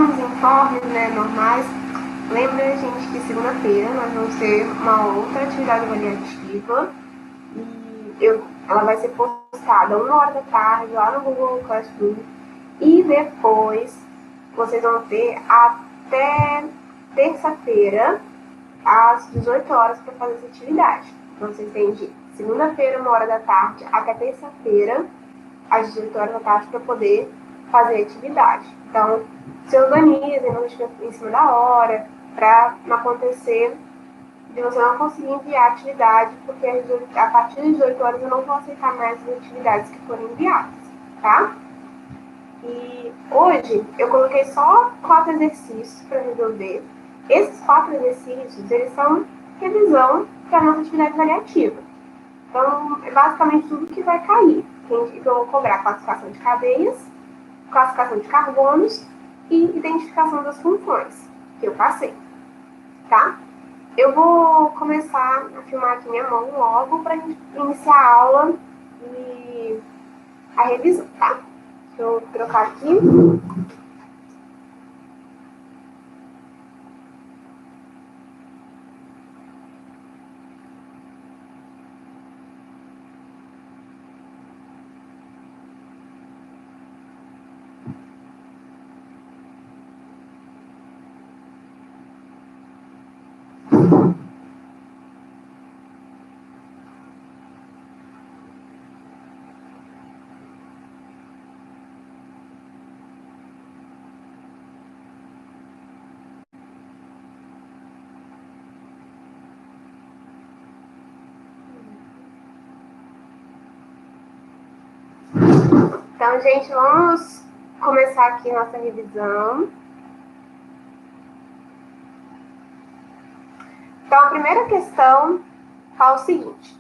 os informes, né, normais. Lembra, gente, que segunda-feira nós vamos ter uma outra atividade avaliativa e ela vai ser postada 1 hora da tarde lá no Google Classroom e depois vocês vão ter até terça-feira às 18 horas para fazer essa atividade. Então, vocês têm de segunda-feira, 1 hora da tarde, até terça-feira, às 18 horas da tarde, para poder fazer a atividade. Então, se organizem, não estiver em cima da hora, para não acontecer de você não conseguir enviar a atividade, porque a partir das 18 horas eu não vou aceitar mais as atividades que forem enviadas, tá? E hoje eu coloquei só 4 exercícios para resolver. Esses 4 exercícios, eles são revisão para a nossa atividade avaliativa. Então, é basicamente tudo que vai cair. Eu vou cobrar classificação de cadeias, classificação de carbonos e identificação das funções que eu passei, tá? Eu vou começar a filmar aqui minha mão logo para a gente iniciar a aula e a revisão, tá? Deixa eu trocar aqui. Então, gente, vamos começar aqui nossa revisão. Então, a primeira questão fala o seguinte: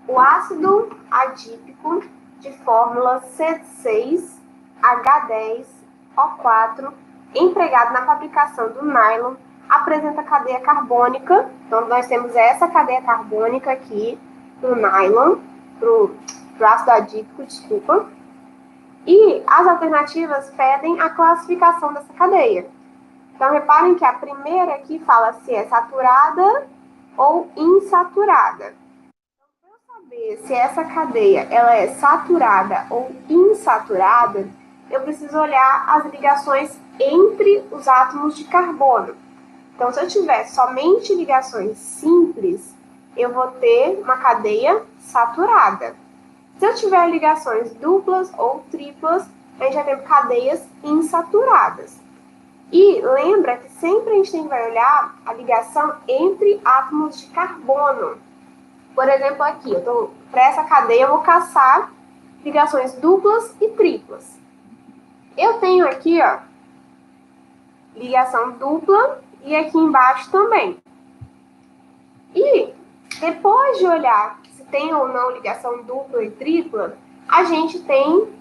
o ácido adípico de fórmula C6H10O4, empregado na fabricação do nylon, apresenta cadeia carbônica. Então, nós temos essa cadeia carbônica aqui no nylon, pro ácido adípico, desculpa. E as alternativas pedem a classificação dessa cadeia. Então, reparem que a primeira aqui fala se é saturada ou insaturada. Então, para eu saber se essa cadeia ela é saturada ou insaturada, eu preciso olhar as ligações entre os átomos de carbono. Então, se eu tiver somente ligações simples, eu vou ter uma cadeia saturada. Se eu tiver ligações duplas ou triplas, a gente já tem cadeias insaturadas. E lembra que sempre a gente vai olhar a ligação entre átomos de carbono. Por exemplo, aqui, para essa cadeia eu vou caçar ligações duplas e triplas. Eu tenho aqui, ó, ligação dupla e aqui embaixo também. E depois de olhar se tem ou não ligação dupla e tripla, a gente tem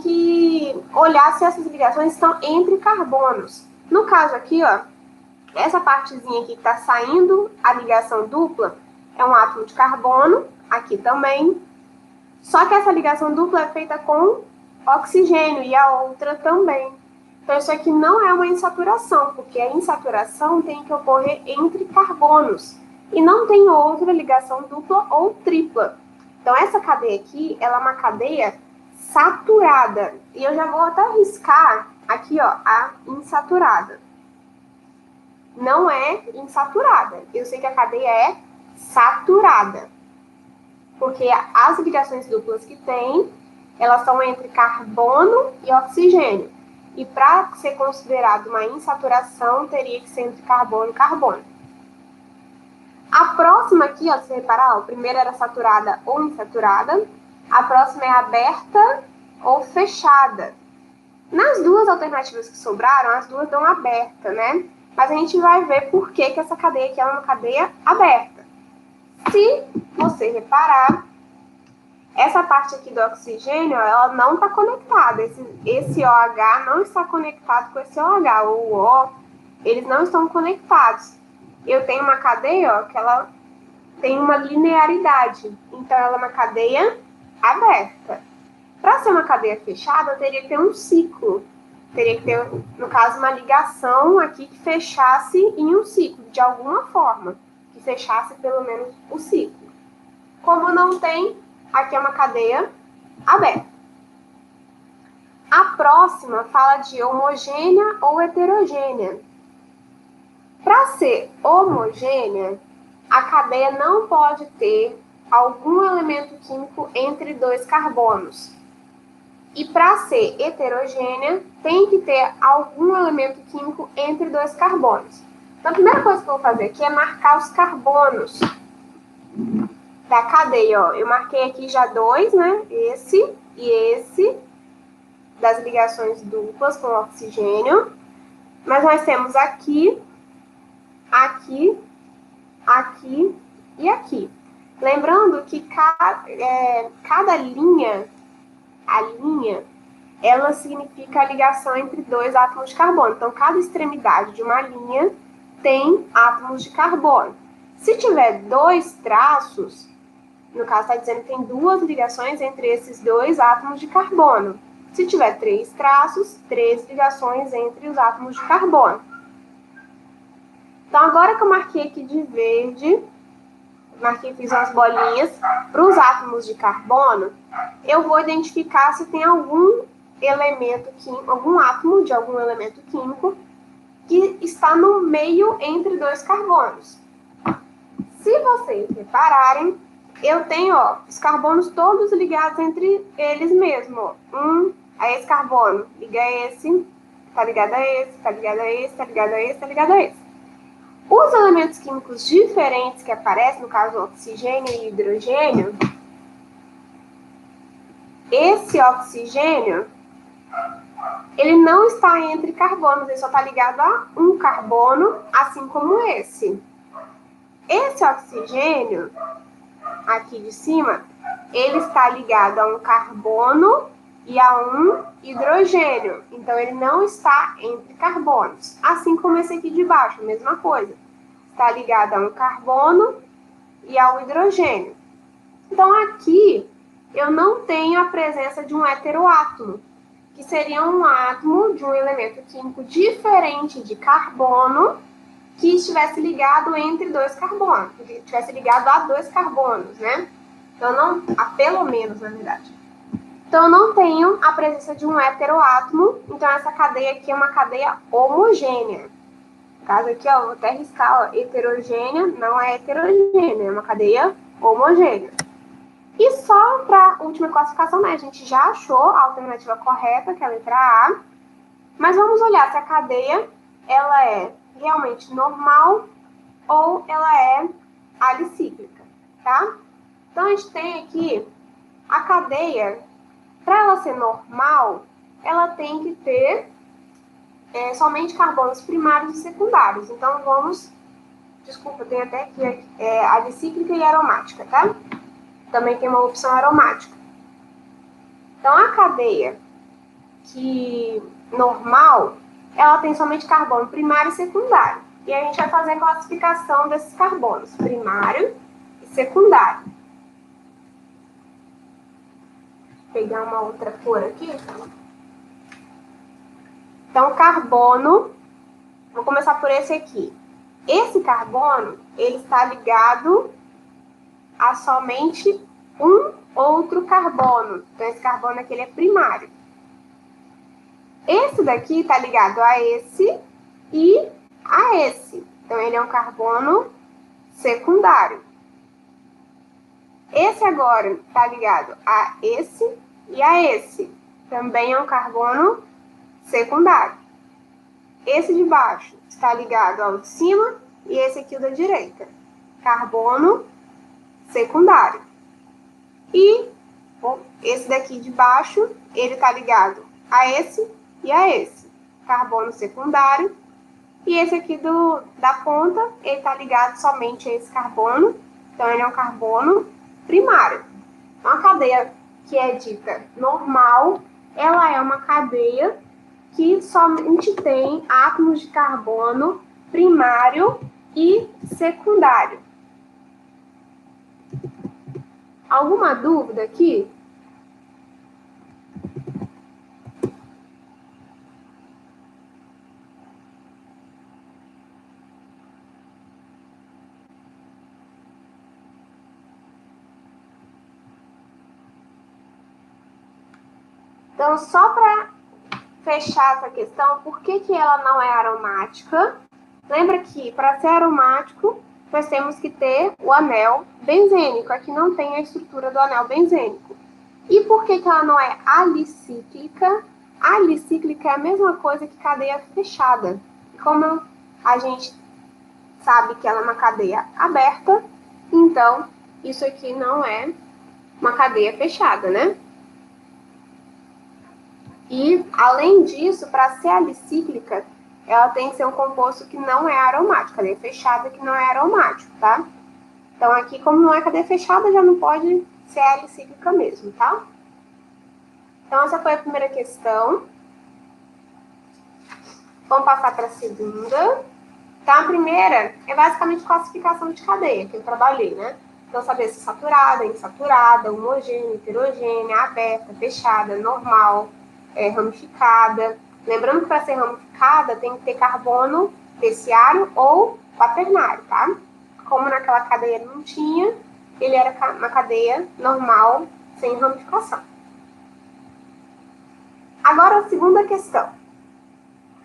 que olhar se essas ligações estão entre carbonos. No caso aqui, ó, essa partezinha aqui que está saindo a ligação dupla é um átomo de carbono, aqui também. Só que essa ligação dupla é feita com oxigênio e a outra também. Então, isso aqui não é uma insaturação, porque a insaturação tem que ocorrer entre carbonos. E não tem outra ligação dupla ou tripla. Então, essa cadeia aqui, ela é uma cadeia saturada. E eu já vou até riscar aqui, ó, a insaturada. Não é insaturada. Eu sei que a cadeia é saturada. Porque as ligações duplas que tem, elas são entre carbono e oxigênio. E para ser considerado uma insaturação, teria que ser entre carbono e carbono. A próxima aqui, ó, se você reparar, a primeira era saturada ou insaturada. A próxima é aberta ou fechada. Nas duas alternativas que sobraram, as duas dão aberta, né? Mas a gente vai ver por que essa cadeia aqui é uma cadeia aberta. Se você reparar, essa parte aqui do oxigênio, ela não está conectada. Esse OH não está conectado com esse OH. O O, eles não estão conectados. Eu tenho uma cadeia, ó, que ela tem uma linearidade. Então, ela é uma cadeia aberta. Para ser uma cadeia fechada, teria que ter um ciclo. Teria que ter, no caso, uma ligação aqui que fechasse em um ciclo, de alguma forma, que fechasse pelo menos o ciclo. Como não tem, aqui é uma cadeia aberta. A próxima fala de homogênea ou heterogênea. Para ser homogênea, a cadeia não pode ter algum elemento químico entre dois carbonos. E para ser heterogênea, tem que ter algum elemento químico entre dois carbonos. Então, a primeira coisa que eu vou fazer aqui é marcar os carbonos da cadeia. Ó. Eu marquei aqui já dois, né? Esse e esse, das ligações duplas com oxigênio. Mas nós temos aqui, aqui, aqui e aqui. Lembrando que cada linha, a linha, ela significa a ligação entre dois átomos de carbono. Então, cada extremidade de uma linha tem átomos de carbono. Se tiver dois traços, no caso está dizendo que tem duas ligações entre esses dois átomos de carbono. Se tiver três traços, três ligações entre os átomos de carbono. Então, agora que eu marquei aqui de verde, fiz umas bolinhas para os átomos de carbono, eu vou identificar se tem algum elemento químico, algum átomo de algum elemento químico que está no meio entre dois carbonos. Se vocês repararem, eu tenho, ó, os carbonos todos ligados entre eles mesmo. A esse carbono liga a esse, tá ligado a esse, tá ligado a esse, tá ligado a esse, tá ligado a esse. Os elementos químicos diferentes que aparecem, no caso oxigênio e hidrogênio, esse oxigênio, ele não está entre carbonos, ele só está ligado a um carbono, assim como esse. Esse oxigênio, aqui de cima, ele está ligado a um carbono e a um hidrogênio. Então, ele não está entre carbonos. Assim como esse aqui de baixo, a mesma coisa. Está ligado a um carbono e ao hidrogênio. Então, aqui, eu não tenho a presença de um heteroátomo, que seria um átomo de um elemento químico diferente de carbono, que estivesse ligado entre dois carbonos, que estivesse ligado a dois carbonos, né? Então, não, a pelo menos, na verdade. Então, eu não tenho a presença de um heteroátomo, então essa cadeia aqui é uma cadeia homogênea. No caso aqui, ó, vou até riscar, ó, heterogênea, não é heterogênea, é uma cadeia homogênea. E só para a última classificação, né, a gente já achou a alternativa correta, que é a letra A, mas vamos olhar se a cadeia, ela é realmente normal ou ela é alicíclica, tá? Então, a gente tem aqui a cadeia, para ela ser normal, ela tem que ter somente carbonos primários e secundários. Então, desculpa, tem até aqui alicíclica e aromática, tá? Também tem uma opção aromática. Então, a cadeia normal, ela tem somente carbono primário e secundário. E a gente vai fazer a classificação desses carbonos, primário e secundário. Vou pegar uma outra cor aqui. Então, carbono, vou começar por esse aqui. Esse carbono, ele está ligado a somente um outro carbono. Então, esse carbono aqui, ele é primário. Esse daqui está ligado a esse e a esse. Então, ele é um carbono secundário. Esse agora está ligado a esse e a esse. Também é um carbono secundário. Esse de baixo está ligado ao de cima e esse aqui o da direita. Carbono secundário. E esse daqui de baixo, ele está ligado a esse e a esse. Carbono secundário. E esse aqui da ponta, ele está ligado somente a esse carbono. Então, ele é um carbono primário. Uma cadeia que é dita normal, ela é uma cadeia que somente tem átomos de carbono primário e secundário. Alguma dúvida aqui? Então, só para fechar essa questão, por que ela não é aromática? Lembra que para ser aromático, nós temos que ter o anel benzênico. Aqui não tem a estrutura do anel benzênico. E por que ela não é alicíclica? Alicíclica é a mesma coisa que cadeia fechada. Como a gente sabe que ela é uma cadeia aberta, então isso aqui não é uma cadeia fechada, né? E, além disso, para ser alicíclica, ela tem que ser um composto que não é aromático, cadeia fechada que não é aromático, tá? Então, aqui, como não é cadeia fechada, já não pode ser alicíclica mesmo, tá? Então, essa foi a primeira questão. Vamos passar para a segunda. Então, a primeira é basicamente classificação de cadeia, que eu trabalhei, né? Então, saber se saturada, insaturada, homogênea, heterogênea, aberta, fechada, normal, ramificada. Lembrando que para ser ramificada tem que ter carbono terciário ou quaternário, tá? Como naquela cadeia não tinha, ele era uma cadeia normal, sem ramificação. Agora, a segunda questão.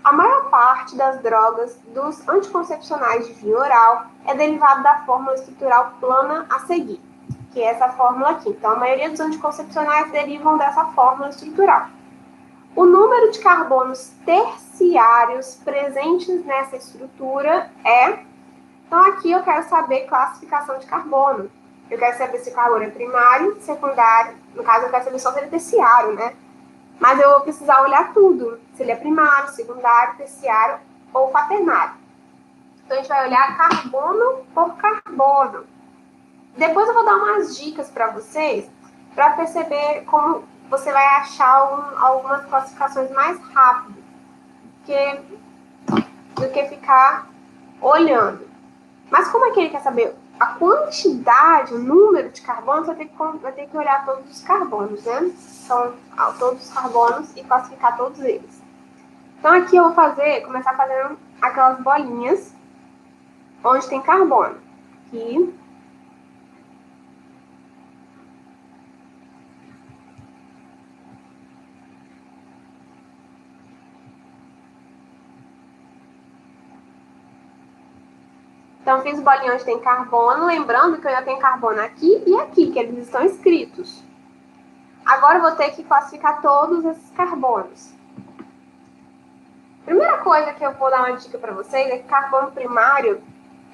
A maior parte das drogas dos anticoncepcionais de via oral é derivada da fórmula estrutural plana a seguir, que é essa fórmula aqui. Então, a maioria dos anticoncepcionais derivam dessa fórmula estrutural. O número de carbonos terciários presentes nessa estrutura é... Então, aqui eu quero saber classificação de carbono. Eu quero saber se o carbono é primário, secundário. No caso, eu quero saber só se ele é terciário, né? Mas eu vou precisar olhar tudo. Se ele é primário, secundário, terciário ou quaternário. Então, a gente vai olhar carbono por carbono. Depois eu vou dar umas dicas para vocês, para perceber como você vai achar algumas classificações mais rápido do que ficar olhando. Mas como é que ele quer saber a quantidade, o número de carbonos, vai ter que olhar todos os carbonos, né? Então, todos os carbonos e classificar todos eles. Então, aqui eu vou começar fazendo aquelas bolinhas onde tem carbono. Aqui. Então, fiz bolinha onde tem carbono, lembrando que eu já tenho carbono aqui e aqui, que eles estão escritos. Agora eu vou ter que classificar todos esses carbonos. Primeira coisa que eu vou dar uma dica para vocês é que carbono primário,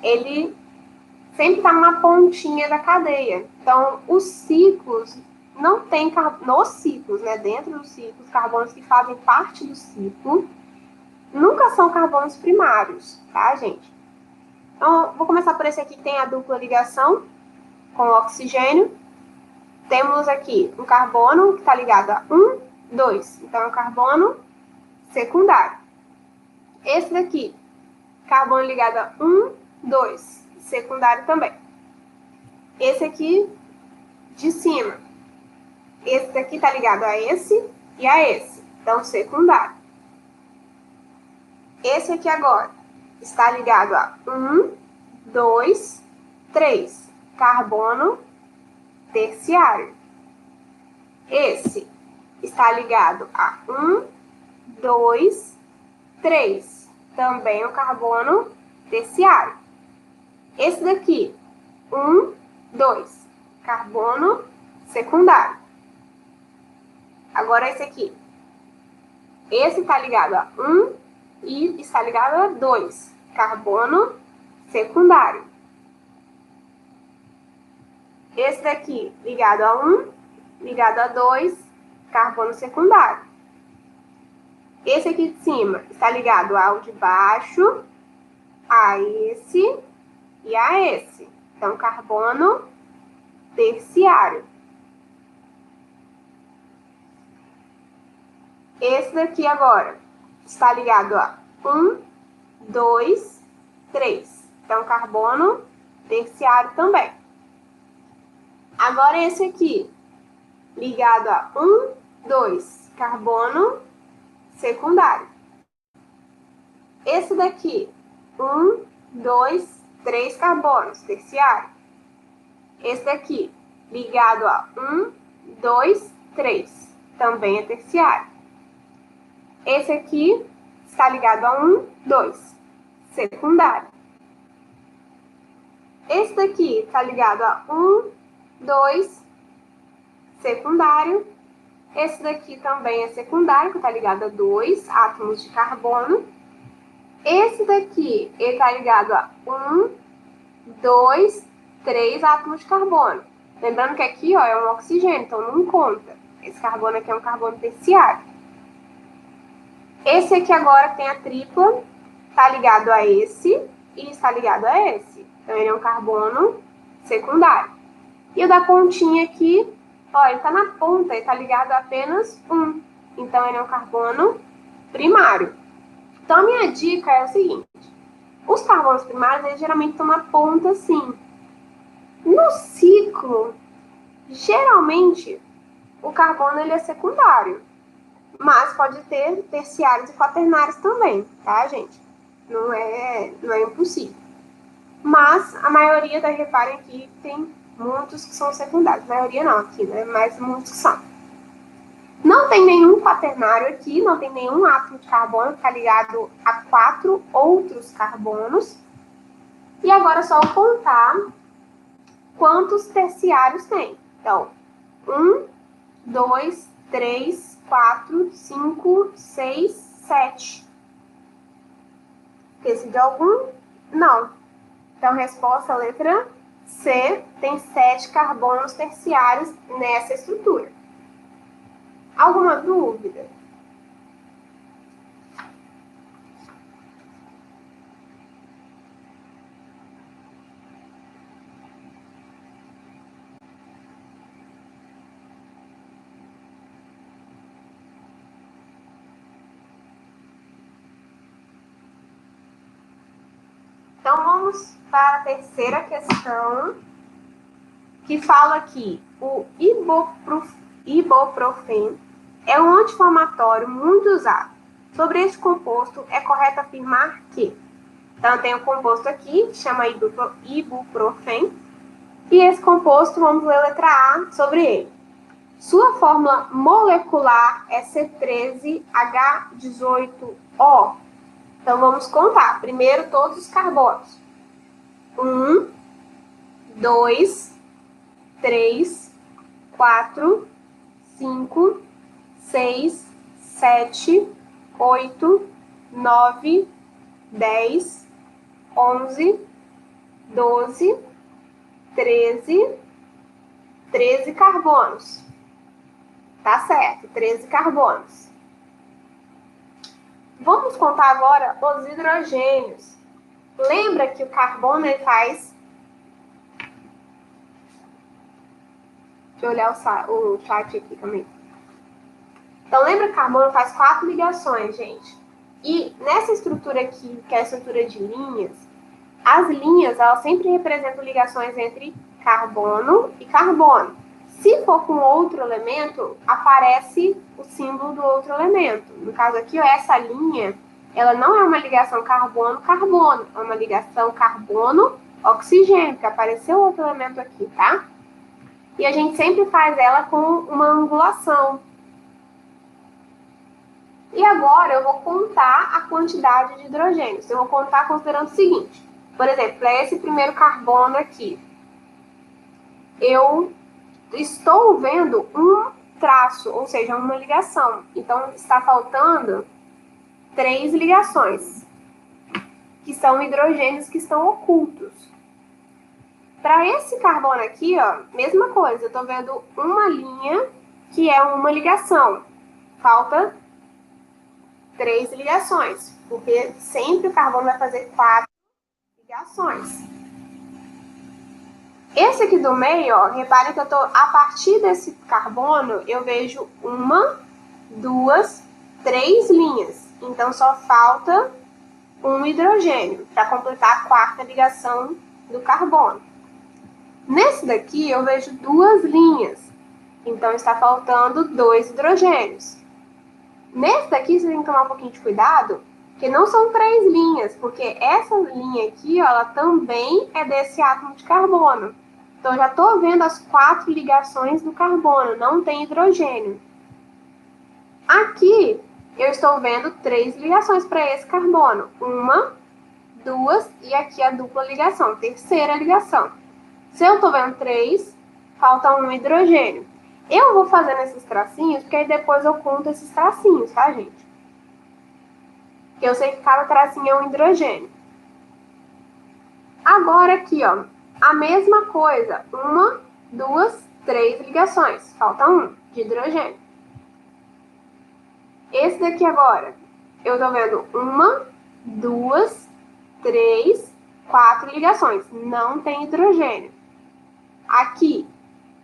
ele sempre está numa pontinha da cadeia. Então, os ciclos não tem nos ciclos, né? Dentro dos ciclos, carbonos que fazem parte do ciclo nunca são carbonos primários, tá, gente? Então, vou começar por esse aqui que tem a dupla ligação com o oxigênio. Temos aqui um carbono que está ligado a 1, 2. Então, é um carbono secundário. Esse daqui, carbono ligado a 1, 2. Secundário também. Esse aqui de cima. Esse daqui está ligado a esse e a esse. Então, secundário. Esse aqui agora está ligado a 1, 2, 3. Carbono terciário. Esse está ligado a 1, 2, 3. Também o carbono terciário. Esse daqui, 1, 2. Carbono secundário. Agora esse aqui. Esse está ligado a 1 e está ligado a 2. Carbono secundário. Esse daqui ligado a 1, ligado a 2, carbono secundário. Esse aqui de cima está ligado ao de baixo, a esse e a esse. Então, carbono terciário. Esse daqui agora está ligado a 1, 2, 3. Então, carbono terciário também. Agora esse aqui, ligado a 1, 2, carbono secundário. Esse daqui, 1, 2, 3 carbonos, terciário. Esse daqui, ligado a 1, 2, 3, também é terciário. Esse aqui está ligado a 1, 2, secundário. Esse daqui está ligado a 1, 2, secundário. Esse daqui também é secundário, que está ligado a 2 átomos de carbono. Esse daqui, ele está ligado a 1, 2, 3 átomos de carbono. Lembrando que aqui, ó, é um oxigênio, então não conta. Esse carbono aqui é um carbono terciário. Esse aqui agora tem a tripla, está ligado a esse e está ligado a esse. Então, ele é um carbono secundário. E o da pontinha aqui, ó, ele está na ponta, ele está ligado a apenas 1. Então, ele é um carbono primário. Então, a minha dica é o seguinte. Os carbonos primários, eles geralmente estão na ponta, assim. No ciclo, geralmente, o carbono ele é secundário. Mas pode ter terciários e quaternários também, tá, gente? Não é impossível. Mas a maioria, reparem aqui, tem muitos que são secundários. A maioria não aqui, né? Mas muitos que são. Não tem nenhum quaternário aqui, não tem nenhum átomo de carbono que está ligado a 4 outros carbonos. E agora é só eu contar quantos terciários tem. Então, 1, 2, 3, 4, 5, 6, 7. Esqueci de algum? Não. Então, resposta, letra C, tem 7 carbonos terciários nessa estrutura. Alguma dúvida? Então, vamos para a terceira questão, que fala que o ibuprofeno é um anti-inflamatório muito usado. Sobre esse composto, é correto afirmar que... Então, tem um composto aqui, que chama ibuprofeno, e esse composto, vamos ler a letra A sobre ele. Sua fórmula molecular é C13H18O. Então, vamos contar. Primeiro, todos os carbonos. 1, 2, 3, 4, 5, 6, 7, 8, 9, 10, 11, 12, 13 carbonos. Tá certo, 13 carbonos. Vamos contar agora os hidrogênios. Lembra que o carbono ele faz... Deixa eu olhar o chat aqui também. Então, lembra que o carbono faz 4 ligações, gente. E nessa estrutura aqui, que é a estrutura de linhas, as linhas, elas sempre representam ligações entre carbono e carbono. Se for com outro elemento, aparece o símbolo do outro elemento. No caso aqui, ó, essa linha, ela não é uma ligação carbono-carbono, é uma ligação carbono-oxigênio, que apareceu outro elemento aqui, tá? E a gente sempre faz ela com uma angulação. E agora eu vou contar a quantidade de hidrogênios. Eu vou contar considerando o seguinte. Por exemplo, para esse primeiro carbono aqui, eu estou vendo um traço, ou seja, uma ligação. Então, está faltando 3 ligações, que são hidrogênios que estão ocultos. Para esse carbono aqui, ó, mesma coisa. Eu estou vendo uma linha que é uma ligação. Falta 3 ligações, porque sempre o carbono vai fazer 4 ligações. Esse aqui do meio, ó, reparem que eu tô, a partir desse carbono, eu vejo 1, 2, 3 linhas. Então, só falta um hidrogênio para completar a 4ª ligação do carbono. Nesse daqui, eu vejo 2 linhas. Então, está faltando 2 hidrogênios. Nesse daqui, você tem que tomar um pouquinho de cuidado, que não são 3 linhas, porque essa linha aqui, ó, ela também é desse átomo de carbono. Então, eu já estou vendo as 4 ligações do carbono, não tem hidrogênio. Aqui, eu estou vendo 3 ligações para esse carbono. 1, 2 e aqui a dupla ligação, terceira ligação. Se eu estou vendo 3, falta um hidrogênio. Eu vou fazendo esses tracinhos, porque aí depois eu conto esses tracinhos, tá, gente? Porque eu sei que cada tracinho é um hidrogênio. Agora aqui, ó, a mesma coisa. 1, 2, 3 ligações. Falta um de hidrogênio. Esse daqui agora, eu tô vendo 1, 2, 3, 4 ligações. Não tem hidrogênio. Aqui,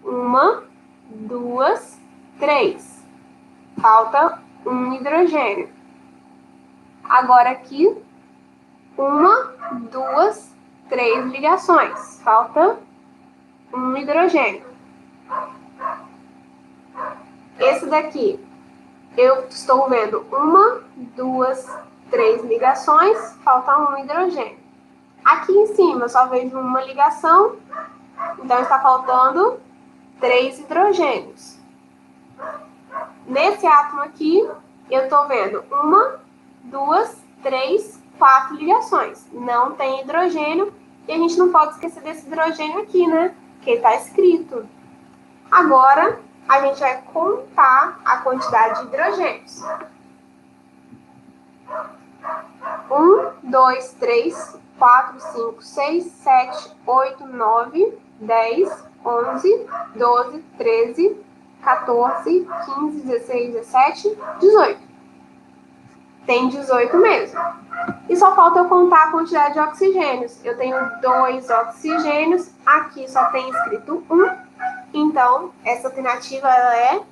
1, 2, 3. Falta um hidrogênio. Agora aqui, 1, 2, 3 ligações. Falta um hidrogênio. Esse daqui, eu estou vendo 1, 2, 3 ligações, falta um hidrogênio. Aqui em cima eu só vejo uma ligação, então está faltando 3 hidrogênios. Nesse átomo aqui, eu estou vendo 1, 2, 3, 4 ligações. Não tem hidrogênio e a gente não pode esquecer desse hidrogênio aqui, né? Que está escrito. Agora, a gente vai contar a quantidade de hidrogênios. 1, 2, 3, 4, 5, 6, 7, 8, 9, 10, 11, 12, 13, 14, 15, 16, 17, 18. Tem 18 mesmo. E só falta eu contar a quantidade de oxigênios. Eu tenho 2 oxigênios, aqui só tem escrito 1, então essa alternativa ela é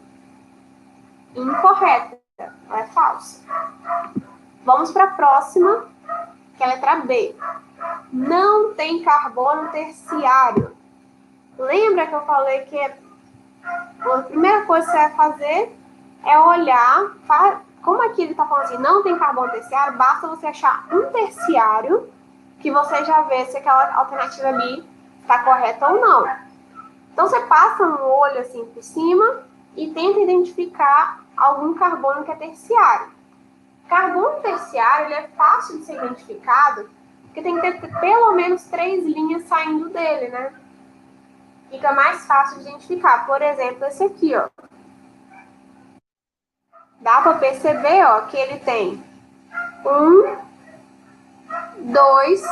incorreta, ela é falsa. Vamos para a próxima, que é a letra B. Não tem carbono terciário. Lembra que eu falei que a primeira coisa que você vai fazer é olhar, como aqui ele está falando assim, não tem carbono terciário, basta você achar um terciário que você já vê se aquela alternativa ali está correta ou não. Então você passa um olho assim por cima e tenta identificar algum carbono que é terciário. Carbono terciário ele é fácil de ser identificado, porque tem que ter pelo menos 3 linhas saindo dele, né? Fica mais fácil de identificar. Por exemplo, esse aqui, ó. Dá para perceber, ó, que ele tem 1, 2,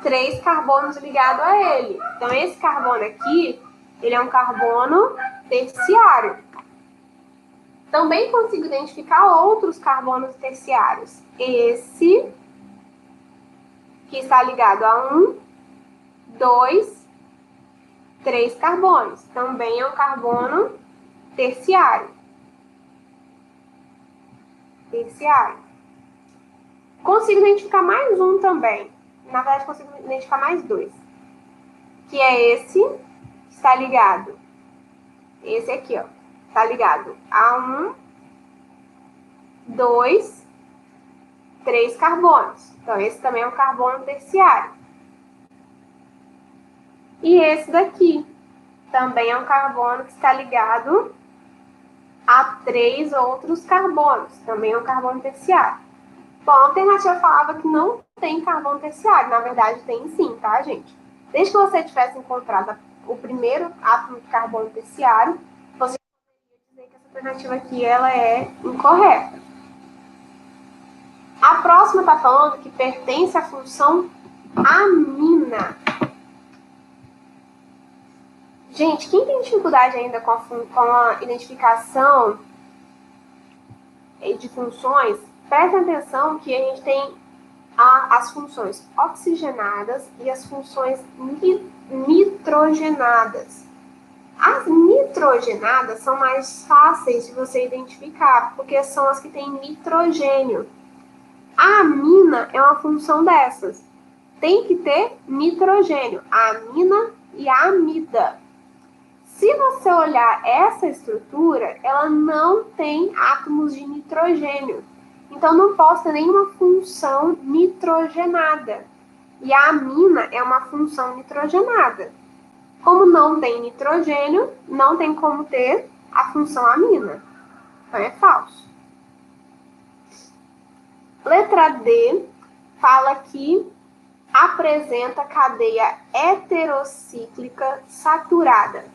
3 carbonos ligados a ele. Então, esse carbono aqui, ele é um carbono terciário. Também consigo identificar outros carbonos terciários. Esse, que está ligado a 1, 2, 3 carbonos. Também é um carbono terciário. Consigo identificar mais um também. Na verdade, consigo identificar mais 2. Que é esse, que está ligado. Esse aqui, ó. Está ligado a 1, 2, 3 carbonos. Então, esse também é um carbono terciário. E esse daqui também é um carbono que está ligado a 3 outros carbonos. Também é um carbono terciário. Bom, a alternativa falava que não tem carbono terciário. Na verdade, tem sim, tá, gente? Desde que você tivesse encontrado o primeiro átomo de carbono terciário, você poderia dizer que essa alternativa aqui ela é incorreta. A próxima está falando que pertence à função amina. Gente, quem tem dificuldade ainda com a identificação de funções, presta atenção que a gente tem as funções oxigenadas e as funções nitrogenadas. As nitrogenadas são mais fáceis de você identificar, porque são as que têm nitrogênio. A amina é uma função dessas. Tem que ter nitrogênio, a amina e a amida. Se você olhar essa estrutura, ela não tem átomos de nitrogênio. Então, não posso ter nenhuma função nitrogenada. E a amina é uma função nitrogenada. Como não tem nitrogênio, não tem como ter a função amina. Então, é falso. Letra D fala que apresenta cadeia heterocíclica saturada.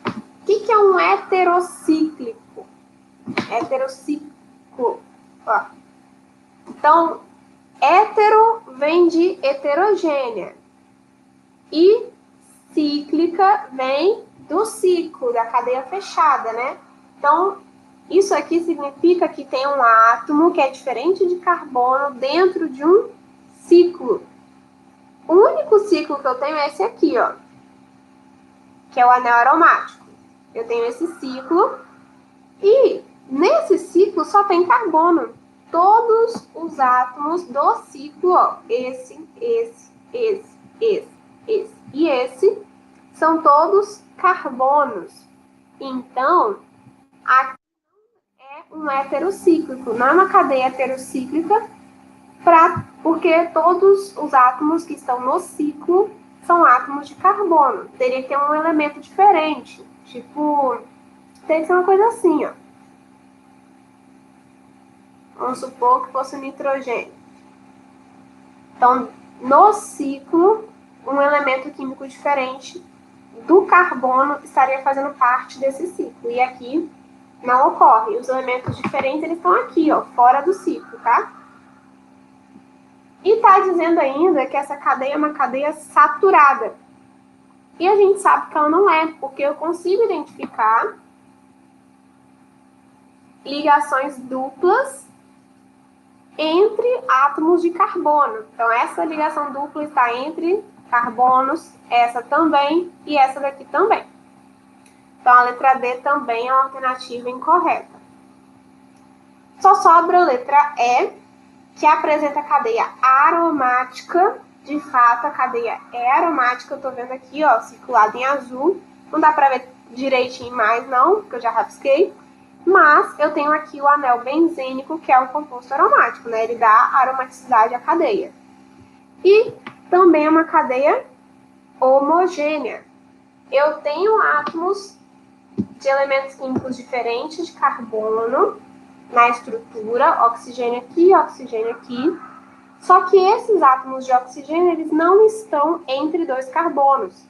O que é um heterocíclico? Heterocíclico. Ó. Então, hétero vem de heterogênea. E cíclica vem do ciclo, da cadeia fechada, né? Então, isso aqui significa que tem um átomo que é diferente de carbono dentro de um ciclo. O único ciclo que eu tenho é esse aqui, ó, que é o anel aromático. Eu tenho esse ciclo e nesse ciclo só tem carbono. Todos os átomos do ciclo, ó, esse e esse, são todos carbonos. Então, aqui é um heterocíclico, não é uma cadeia heterocíclica, porque todos os átomos que estão no ciclo são átomos de carbono. Teria que ter um elemento diferente, tipo, teria que ser uma coisa assim, ó. Vamos supor que fosse o nitrogênio. Então, no ciclo, um elemento químico diferente do carbono estaria fazendo parte desse ciclo. E aqui não ocorre. Os elementos diferentes, eles estão aqui, ó, fora do ciclo, tá? E está dizendo ainda que essa cadeia é uma cadeia saturada. E a gente sabe que ela não é, porque eu consigo identificar ligações duplas entre átomos de carbono. Então, essa ligação dupla está entre carbonos, essa também e essa daqui também. Então, a letra D também é uma alternativa incorreta. Só sobra a letra E, que apresenta a cadeia aromática. De fato, a cadeia é aromática. Eu estou vendo aqui, ó, circulado em azul. Não dá para ver direitinho mais, não, porque eu já rabisquei. Mas eu tenho aqui o anel benzênico, que é um composto aromático, né? Ele dá aromaticidade à cadeia. E também é uma cadeia homogênea. Eu tenho átomos de elementos químicos diferentes de carbono na estrutura, oxigênio aqui, oxigênio aqui. Só que esses átomos de oxigênio, eles não estão entre dois carbonos.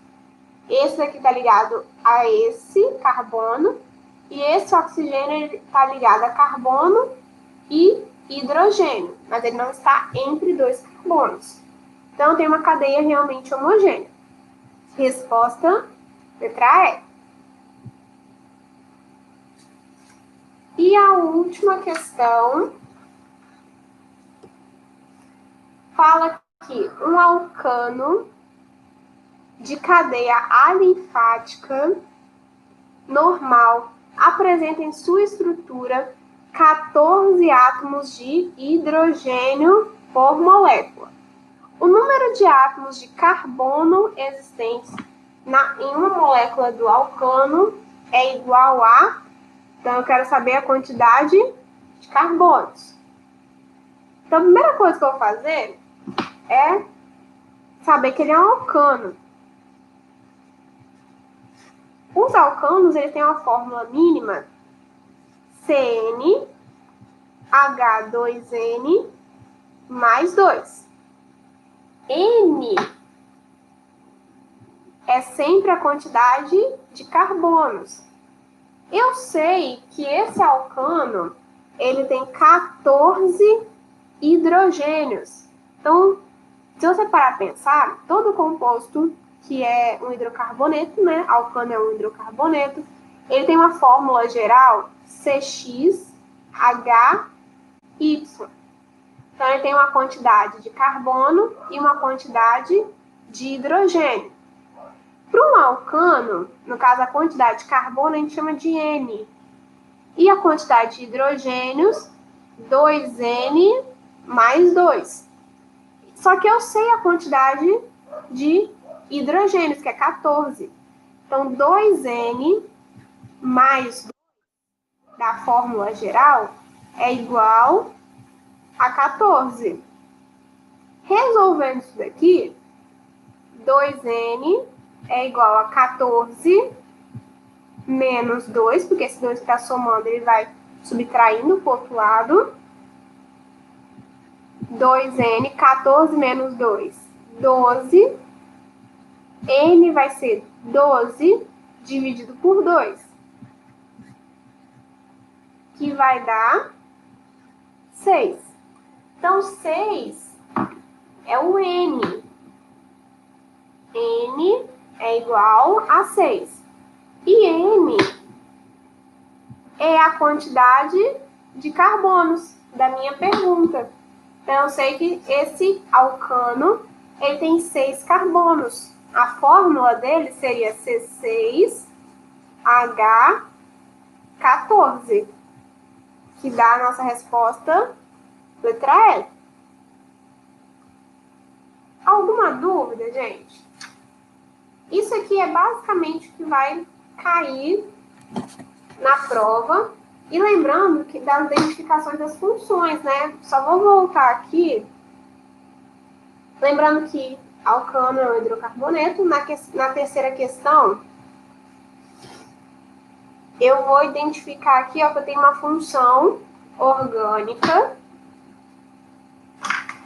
Esse daqui está ligado a esse carbono, e esse oxigênio está ligado a carbono e hidrogênio, mas ele não está entre dois carbonos. Então, tem uma cadeia realmente homogênea. Resposta, letra E. E a última questão fala que um alcano de cadeia alifática normal apresenta em sua estrutura 14 átomos de hidrogênio por molécula. O número de átomos de carbono existentes em uma molécula do alcano é igual a... Então, eu quero saber a quantidade de carbonos. Então, a primeira coisa que eu vou fazer é saber que ele é um alcano. Os alcanos, eles têm uma fórmula mínima CnH2n mais 2. N é sempre a quantidade de carbonos. Eu sei que esse alcano, ele tem 14 hidrogênios. Então, se você parar para pensar, todo composto que é um hidrocarboneto, né? Alcano é um hidrocarboneto, ele tem uma fórmula geral CXHY. Então, ele tem uma quantidade de carbono e uma quantidade de hidrogênio. Para um alcano, no caso, a quantidade de carbono a gente chama de N. E a quantidade de hidrogênios, 2N mais 2. Só que eu sei a quantidade de hidrogênios, que é 14. Então, 2N mais 2 da fórmula geral é igual a 14. Resolvendo isso daqui, 2N é igual a 14 menos 2, porque esse 2 que está somando, ele vai Subtraindo para o outro lado. 2N, 14 menos 2, 12. N vai ser 12 dividido por 2. Que vai dar 6. Então, 6 é o N. N é igual a 6. E N é a quantidade de carbonos da minha pergunta. Então, eu sei que esse alcano ele tem 6 carbonos. A fórmula dele seria C6H14, que dá a nossa resposta letra L. Alguma dúvida, gente? Isso aqui é basicamente o que vai cair na prova. E lembrando que das identificações das funções, né? Só vou voltar aqui. Lembrando que alcano é um hidrocarboneto. Na terceira questão, eu vou identificar aqui, ó, que eu tenho uma função orgânica.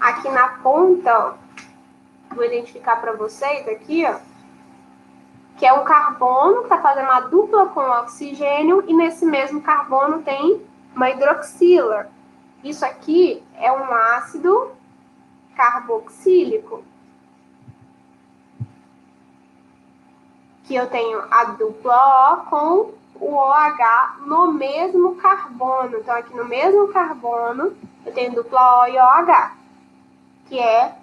Aqui na ponta, ó, vou identificar para vocês aqui, ó, que é um carbono que está fazendo uma dupla com oxigênio, e nesse mesmo carbono tem uma hidroxila. Isso aqui é um ácido carboxílico. Que eu tenho a dupla O com o OH no mesmo carbono. Então, aqui no mesmo carbono, eu tenho dupla O e OH, que é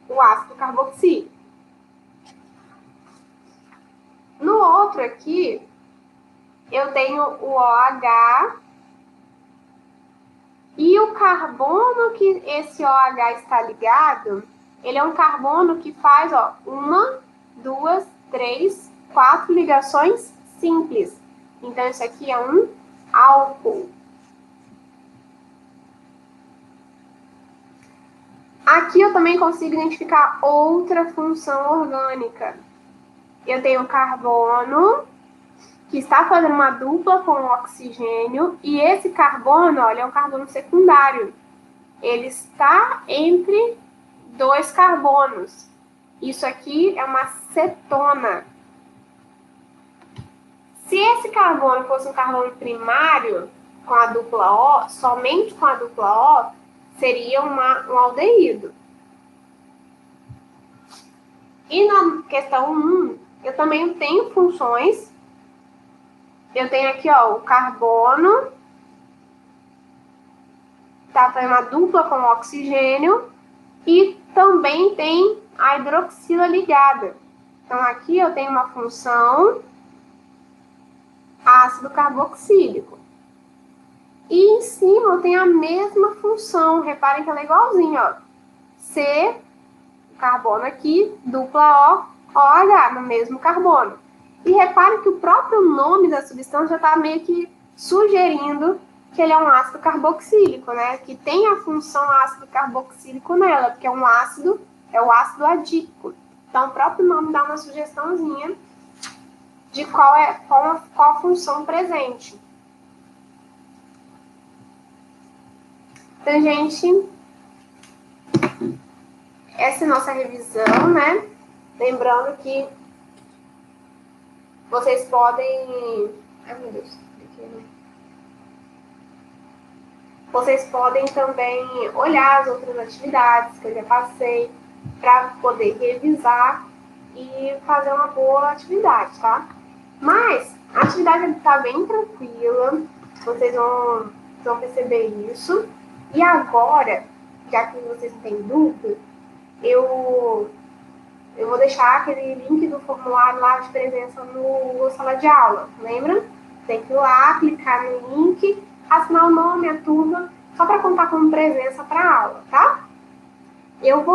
o ácido carboxílico. No outro aqui, eu tenho o OH e o carbono que esse OH está ligado, ele é um carbono que faz, ó, 1, 2, 3, 4 ligações simples. Então, isso aqui é um álcool. Aqui eu também consigo identificar outra função orgânica. Eu tenho carbono, que está fazendo uma dupla com o oxigênio, e esse carbono, olha, é um carbono secundário. Ele está entre 2 carbonos. Isso aqui é uma cetona. Se esse carbono fosse um carbono primário, com a dupla O, somente com a dupla O, seria um aldeído. E na questão 1, eu também tenho funções. Eu tenho aqui, ó, o carbono, tá fazendo uma dupla com o oxigênio, e também tem a hidroxila ligada. Então, aqui eu tenho uma função ácido carboxílico. E em cima eu tenho a mesma função. Reparem que ela é igualzinha, ó. C, carbono aqui, dupla O, OH, no mesmo carbono. E reparem que o próprio nome da substância já está meio que sugerindo que ele é um ácido carboxílico, né? Que tem a função ácido carboxílico nela, porque é um ácido, é o ácido adípico. Então, o próprio nome dá uma sugestãozinha de qual a função presente. Então, gente, essa é a nossa revisão, né? Lembrando que vocês podem... Ai, meu Deus. Vocês podem também olhar as outras atividades que eu já passei para poder revisar e fazer uma boa atividade, tá? Mas a atividade está bem tranquila, vocês vão perceber isso. E agora, já que vocês não têm dúvida, eu vou deixar aquele link do formulário lá de presença no sala de aula, lembra? Tem que ir lá, clicar no link, assinar o nome, a turma, só para contar como presença para a aula, tá?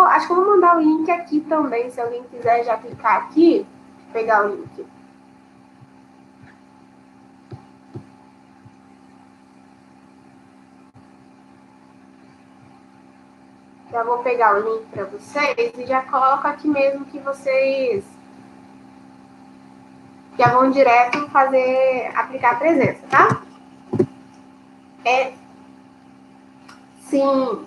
Acho que eu vou mandar o link aqui também, se alguém quiser já clicar aqui, pegar o link. Já vou pegar o link para vocês e já coloco aqui mesmo que vocês já vão direto aplicar a presença, tá? É, sim,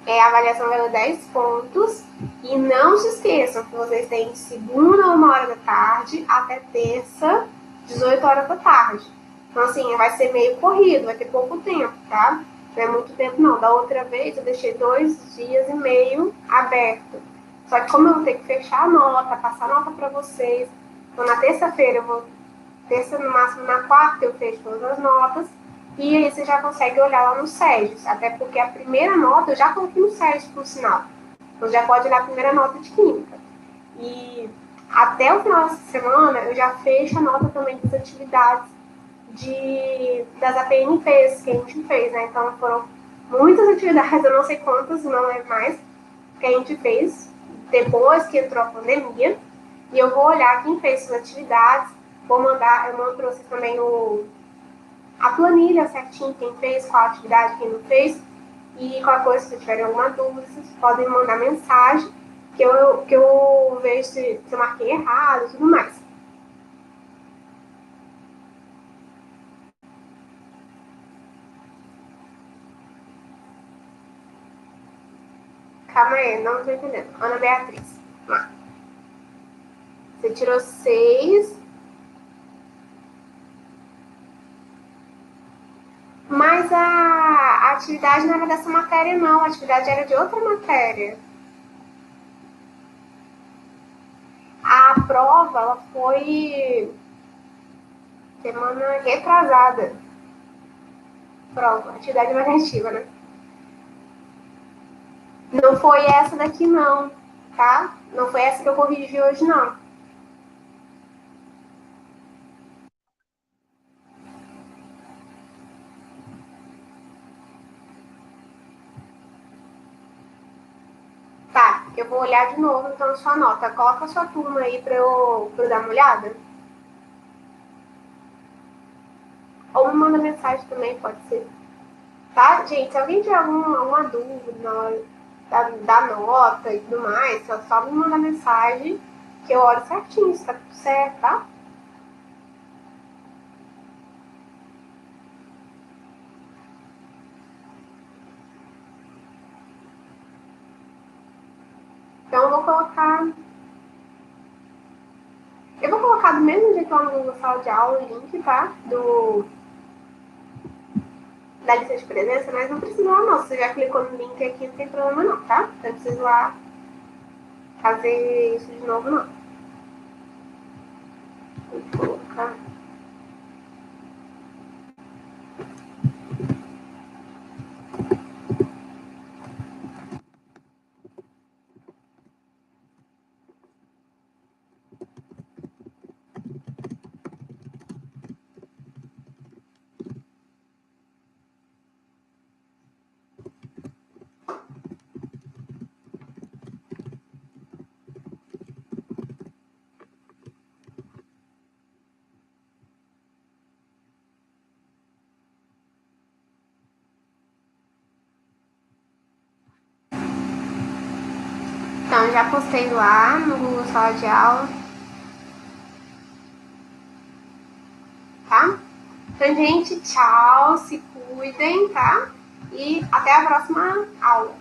a avaliação valeu 10 pontos. E não se esqueçam que vocês têm de segunda, 1 hora da tarde, até terça, 18 horas da tarde. Então, assim, vai ser meio corrido, vai ter pouco tempo, tá? Não é muito tempo, não. Da outra vez, eu deixei 2 dias e meio aberto. Só que como eu vou ter que fechar a nota, passar a nota para vocês, então na terça-feira eu vou, terça no máximo na quarta eu fecho todas as notas, e aí você já consegue olhar lá no SEGES, até porque a primeira nota eu já coloquei no SEGES, por sinal. Então já pode olhar a primeira nota de química. E até o final dessa semana eu já fecho a nota também das atividades das APNPs que a gente fez, né? Então foram muitas atividades, eu não sei quantas, não é mais, que a gente fez depois que entrou a pandemia. E eu vou olhar quem fez suas atividades, vou mandar, eu mando para vocês também a planilha certinho, quem fez, qual atividade, quem não fez. E qualquer coisa, se tiverem alguma dúvida, vocês podem mandar mensagem, que eu vejo se eu marquei errado e tudo mais. Calma aí, não tô entendendo. Ana Beatriz. Você tirou 6, mas a atividade não era dessa matéria, não. A atividade era de outra matéria. A prova, ela foi semana retrasada. Prova, atividade avaliativa, né? Não foi essa daqui, não, tá? Não foi essa que eu corrigi hoje, não. Tá, eu vou olhar de novo, então, sua nota. Coloca a sua turma aí pra eu dar uma olhada. Ou me manda mensagem também, pode ser. Tá, gente? Se alguém tiver alguma dúvida na hora da nota e tudo mais, só me mandar mensagem que eu olho certinho, se tá tudo certo, tá? Então eu vou colocar. Eu vou colocar do mesmo jeito lá no sala de aula o link, tá? Da lista de presença, mas não precisa lá não. Se você já clicou no link aqui, não tem problema não, tá? Não precisa lá fazer isso de novo, não. Vou colocar. Então, já postei lá no Google Sala de Aula, tá? Então, gente, tchau, se cuidem, tá? E até a próxima aula.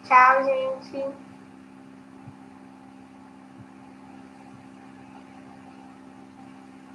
Tchau, gente.